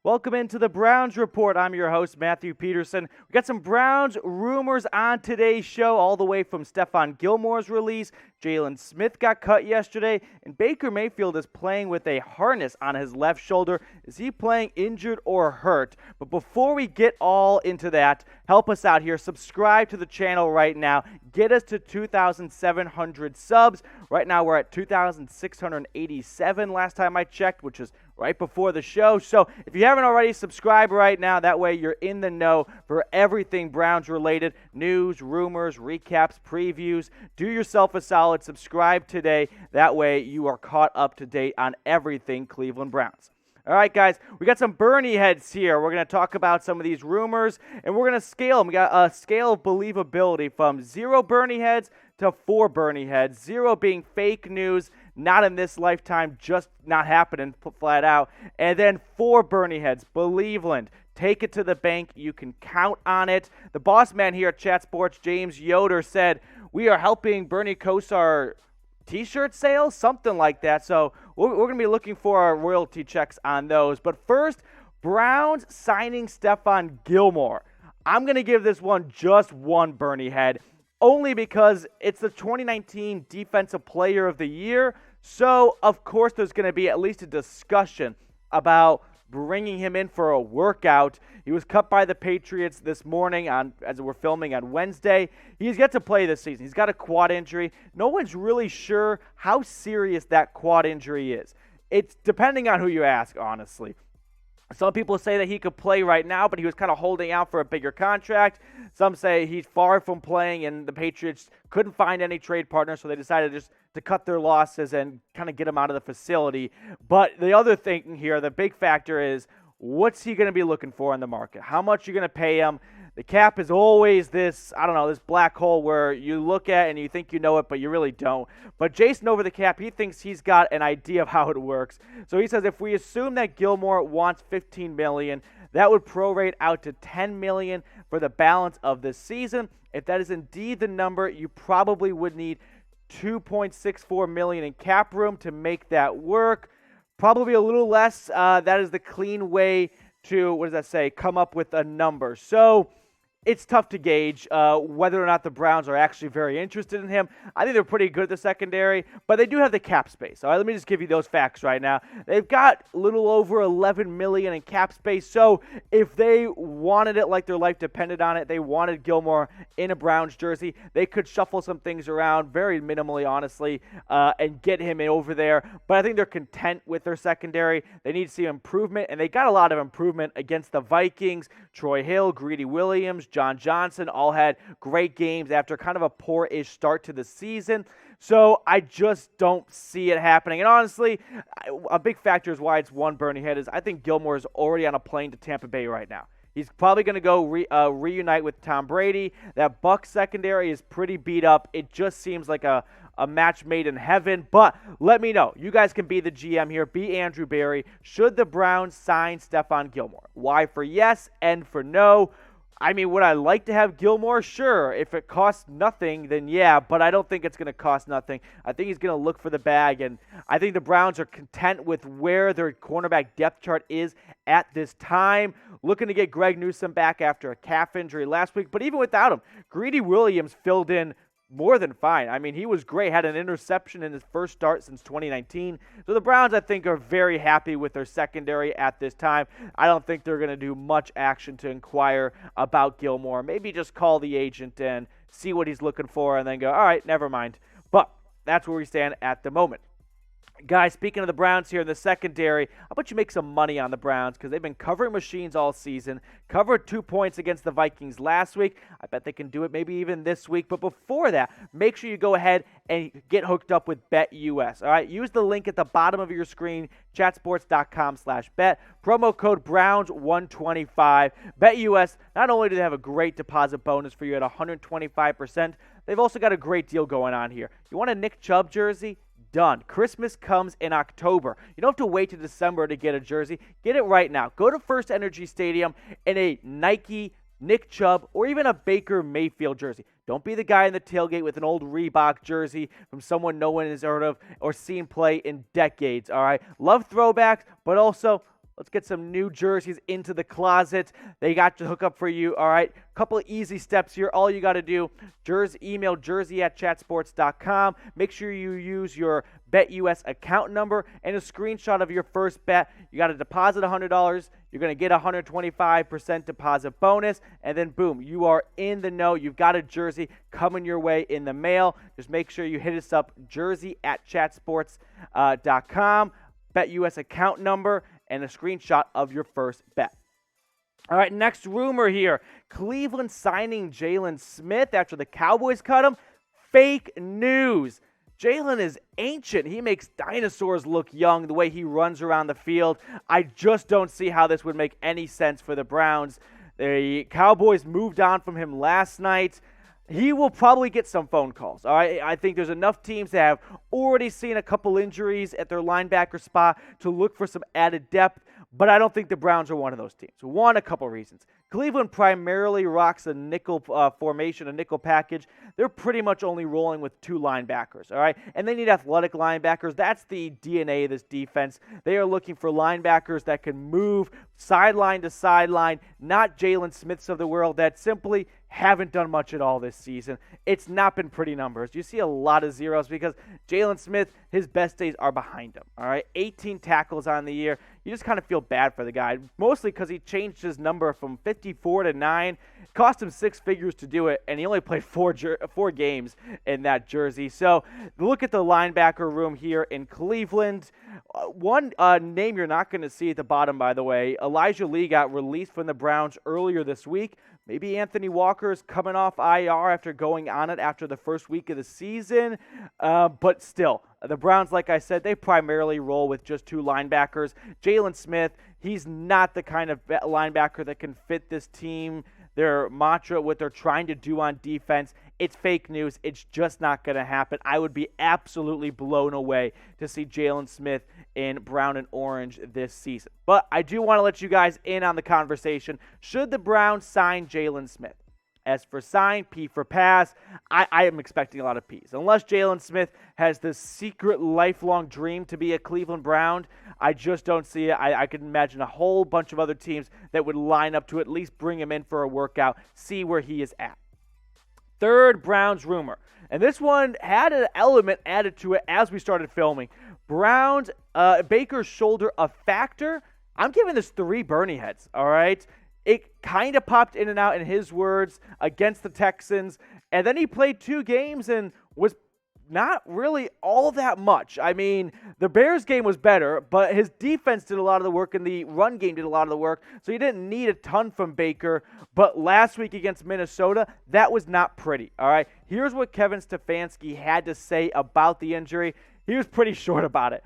Welcome into the Browns Report. I'm your host, Matthew Peterson. We got some Browns rumors on today's show, all the way from Stephon Gilmore's release. Jaylon Smith got cut yesterday, and Baker Mayfield is playing with a harness on his left shoulder. Is he playing injured or hurt? But before we get all into that, help us out here. Subscribe to the channel right now. Get us to 2,700 subs. Right now we're at 2,687 last time I checked, which is right before the show. So if you haven't already, subscribe right now. That way you're in the know for everything Browns related. News, rumors, recaps, previews. Do yourself a solid. Subscribe today. That way you are caught up to date on everything Cleveland Browns. All right, guys, we got some Bernie heads here. We're going to talk about some of these rumors, and we're going to scale them. We got a scale of believability from 0 Bernie heads to 4 Bernie heads. 0 being fake news, not in this lifetime, just not happening, flat out. And then 4 Bernie heads, Believeland. Take it to the bank. You can count on it. The boss man here at Chat Sports, James Yoder, said, we are helping Bernie Kosar T-shirt sales, something like that. So we're going to be looking for our royalty checks on those. But first, Browns signing Stephon Gilmore. I'm going to give this one just 1 Bernie head, only because it's the 2019 Defensive Player of the Year. So, of course, there's going to be at least a discussion about bringing him in for a workout. He was cut by the Patriots this morning as we're filming on Wednesday. He's yet to play this season. He's got a quad injury. No one's really sure how serious that quad injury is. It's depending on who you ask, honestly. Some people say that he could play right now, but he was kind of holding out for a bigger contract. Some say he's far from playing, and the Patriots couldn't find any trade partners, so they decided just to cut their losses and kind of get him out of the facility. But the other thing here, the big factor is, what's he going to be looking for in the market? How much are you going to pay him? The cap is always this, this black hole where you look at and you think you know it, but you really don't. But Jason over the cap, he thinks he's got an idea of how it works. So he says if we assume that Gilmore wants $15 million, that would prorate out to $10 million for the balance of this season. If that is indeed the number, you probably would need $2.64 million in cap room to make that work. Probably a little less. That is the clean way to, come up with a number. So it's tough to gauge whether or not the Browns are actually very interested in him. I think they're pretty good at the secondary, but they do have the cap space. All right, let me just give you those facts right now. They've got a little over $11 million in cap space, so if they wanted it like their life depended on it, they wanted Gilmore in a Browns jersey, they could shuffle some things around very minimally, honestly, and get him in over there. But I think they're content with their secondary. They need to see improvement, and they got a lot of improvement against the Vikings. Troy Hill, Greedy Williams, John Johnson all had great games after kind of a poor-ish start to the season. So I just don't see it happening. And honestly, a big factor is why it's 1 Bernie head is I think Gilmore is already on a plane to Tampa Bay right now. He's probably going to go reunite with Tom Brady. That Bucs secondary is pretty beat up. It just seems like a match made in heaven. But let me know. You guys can be the GM here. Be Andrew Berry. Should the Browns sign Stephon Gilmore? Y for yes, N for no. I mean, would I like to have Gilmore? Sure. If it costs nothing, then yeah, but I don't think it's going to cost nothing. I think he's going to look for the bag, and I think the Browns are content with where their cornerback depth chart is at this time. Looking to get Greg Newsome back after a calf injury last week, but even without him, Greedy Williams filled in more than fine. I mean, he was great, had an interception in his first start since 2019. So the Browns, I think, are very happy with their secondary at this time. I don't think they're going to do much action to inquire about Gilmore. Maybe just call the agent and see what he's looking for and then go, all right, never mind. But that's where we stand at the moment. Guys, speaking of the Browns here in the secondary, how about you make some money on the Browns because they've been covering machines all season, covered 2 points against the Vikings last week. I bet they can do it maybe even this week. But before that, make sure you go ahead and get hooked up with BetUS. All right, use the link at the bottom of your screen, chatsports.com/bet. Promo code Browns125. BetUS, not only do they have a great deposit bonus for you at 125%, they've also got a great deal going on here. You want a Nick Chubb jersey? Done. Christmas comes in October. You don't have to wait to December to get a jersey. Get it right now. Go to First Energy Stadium in a Nike, Nick Chubb, or even a Baker Mayfield jersey. Don't be the guy in the tailgate with an old Reebok jersey from someone no one has heard of or seen play in decades, all right? Love throwbacks, but also Let's get some new jerseys into the closet. They got to hook up for you. All right, couple of easy steps here. All you got to do, email jersey@chatsports.com. Make sure you use your BetUS account number and a screenshot of your first bet. You got to deposit $100. You're going to get a 125% deposit bonus, and then boom, you are in the know. You've got a jersey coming your way in the mail. Just make sure you hit us up, jersey@chatsports.com, BetUS account number, and a screenshot of your first bet. All right, next rumor here. Cleveland signing Jaylon Smith after the Cowboys cut him. Fake news. Jaylon is ancient. He makes dinosaurs look young the way he runs around the field. I just don't see how this would make any sense for the Browns. The Cowboys moved on from him last night. He will probably get some phone calls. All right, I think there's enough teams that have already seen a couple injuries at their linebacker spot to look for some added depth, but I don't think the Browns are one of those teams. One, a couple reasons. Cleveland primarily rocks a nickel formation, a nickel package. They're pretty much only rolling with two linebackers, all right? And they need athletic linebackers. That's the DNA of this defense. They are looking for linebackers that can move sideline to sideline, not Jaylon Smiths of the world that simply haven't done much at all this season. It's not been pretty numbers. You see a lot of zeros because Jaylon Smith, his best days are behind him, all right? 18 tackles on the year. You just kind of feel bad for the guy, mostly because he changed his number from 54 to 9. It cost him six figures to do it, and he only played four games in that jersey. So look at the linebacker room here in Cleveland. One name you're not going to see at the bottom, by the way, Elijah Lee got released from the Browns earlier this week. Maybe Anthony Walker is coming off IR after going on it after the first week of the season. But still, the Browns, like I said, they primarily roll with just two linebackers. Jaylon Smith, he's not the kind of linebacker that can fit this team. Their mantra, what they're trying to do on defense, it's fake news. It's just not going to happen. I would be absolutely blown away to see Jaylon Smith in brown and orange this season. But I do want to let you guys in on the conversation. Should the Browns sign Jaylon Smith? S for sign, P for pass. I am expecting a lot of P's. Unless Jaylon Smith has this secret lifelong dream to be a Cleveland Brown, I just don't see it. I can imagine a whole bunch of other teams that would line up to at least bring him in for a workout, see where he is at. Third Browns rumor. And this one had an element added to it as we started filming. Browns, Baker's shoulder a factor? I'm giving this 3 Bernie heads, all right? It kind of popped in and out in his words against the Texans, and then he played 2 games and was not really all that much. I mean, the Bears game was better, but his defense did a lot of the work, and the run game did a lot of the work, so he didn't need a ton from Baker. But last week against Minnesota, that was not pretty, all right? Here's what Kevin Stefanski had to say about the injury. He was pretty short about it.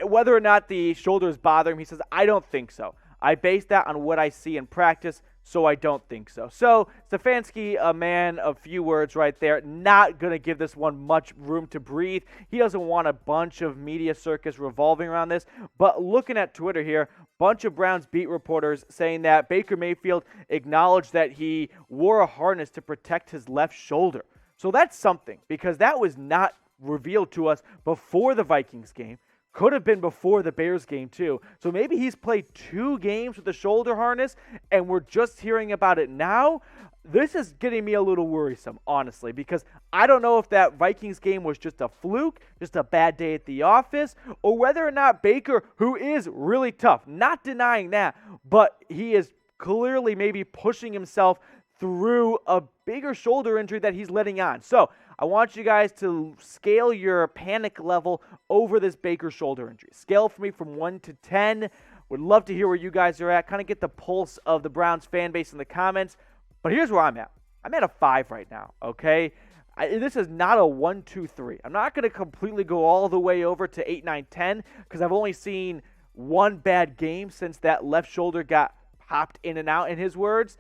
Whether or not the shoulder is bothering him, he says, I don't think so. I base that on what I see in practice, so I don't think so. So Stefanski, a man of few words right there, not going to give this one much room to breathe. He doesn't want a bunch of media circus revolving around this. But looking at Twitter here, bunch of Browns beat reporters saying that Baker Mayfield acknowledged that he wore a harness to protect his left shoulder. So that's something, because that was not revealed to us before the Vikings game. Could have been before the Bears game, too. So maybe he's played 2 games with the shoulder harness, and we're just hearing about it now. This is getting me a little worrisome, honestly, because I don't know if that Vikings game was just a fluke, just a bad day at the office, or whether or not Baker, who is really tough, not denying that, but he is clearly maybe pushing himself through a bigger shoulder injury that he's letting on. So I want you guys to scale your panic level over this Baker shoulder injury. Scale for me from 1 to 10. Would love to hear where you guys are at. Kind of get the pulse of the Browns fan base in the comments. But here's where I'm at. I'm at a 5 right now, okay? This is not a 1, 2, 3. I'm not going to completely go all the way over to 8, 9, 10 because I've only seen one bad game since that left shoulder got popped in and out, in his words.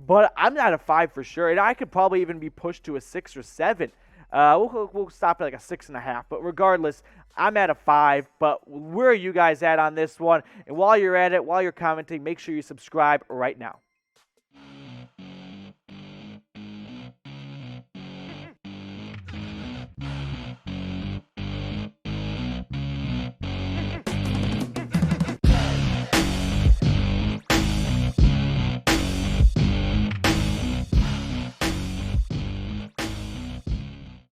But I'm not a 5 for sure, and I could probably even be pushed to a 6 or 7. We'll stop at like a 6.5. But regardless, I'm at a 5. But where are you guys at on this one? And while you're at it, while you're commenting, make sure you subscribe right now.